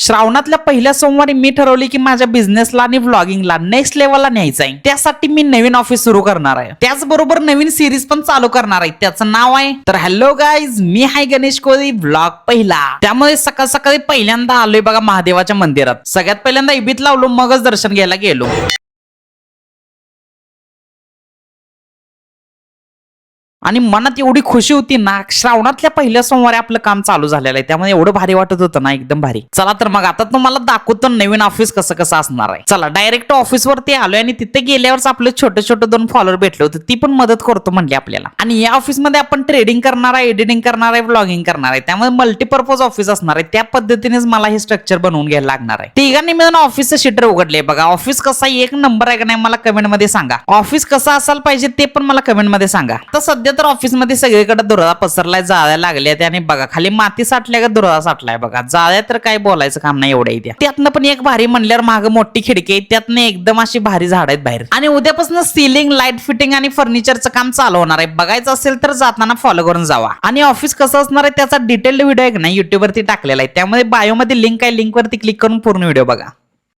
श्रावणातल्या पहिल्या सोमवारी मी ठरवले की माझ्या बिझनेसला आणि व्लॉगिंगला नेक्स्ट लेवलला न्यायचं आहे. त्यासाठी मी नवीन ऑफिस सुरू करणार आहे. त्याचबरोबर नवीन सिरीज पण चालू करणार आहे. त्याचं नाव आहे तर हॅलो गाईज, मी हाय गणेश कोळी, व्लॉग पहिला. त्यामुळे सकाळ सकाळी पहिल्यांदा आलोय बघा महादेवाच्या मंदिरात. सगळ्यात पहिल्यांदा इबीत लावलो, मगच दर्शन घ्यायला गेलो. आणि मनात एवढी खुशी होती ना, श्रावणातल्या पहिल्या सोमवारी आपलं काम चालू झालेलं आहे. त्यामुळे एवढं भारी वाटत होतं ना, एकदम भारी. चला तर मग आता तुम्हाला दाखवतो नवीन ऑफिस कसं कसं असणार आहे. चला डायरेक्ट ऑफिस वरती आलोय आणि तिथे गेल्यावरच आपले छोटे छोटे 2 फॉलोअर भेटले होते. ती पण मदत करतो म्हणली आपल्याला. आणि या ऑफिस मध्ये आपण ट्रेडिंग करणार आहे, एडिटिंग करणार आहे, व्लॉगिंग करणार आहे. त्यामुळे मल्टीपर्पज ऑफिस असणार आहे. त्या पद्धतीनेच मला हे स्ट्रक्चर बनवून घ्यायला लागणार आहे. तिघांनी मिळून ऑफिसचं शीटर उघडले बघा. ऑफिस कसा एक नंबर आहे का नाही मला कमेंट मध्ये सांगा. ऑफिस कसं असायला पाहिजे ते पण मला कमेंट मध्ये सांगा. आता सध्या तर ऑफिस मध्ये सगळीकडे दुराळा पसरलाय, जाळ्या लागल्या आणि बघा खाली माती साठल्या का दुराळा साठलाय बघा. जाळ्या तर काय बोलायचं काम नाही एवढ्या इथे. त्यातनं पण एक भारी म्हणल्यावर माग मोठी खिडकी आहे, त्यातनं एकदम अशी भारी झाड आहेत बाहेर. आणि उद्यापासून सीलिंग, लाईट फिटिंग आणि फर्निचरचं काम चालू होणार आहे. बघायचं असेल तर जाताना फॉलो करून जावा. आणि ऑफिस कसं असणार आहे त्याचा डिटेल्ड व्हिडिओ आहे ना युट्यूब वरती टाकलेला आहे. त्यामध्ये बायो मध्ये लिंक आहे, लिंक वरती क्लिक करून पूर्ण व्हिडिओ बघा.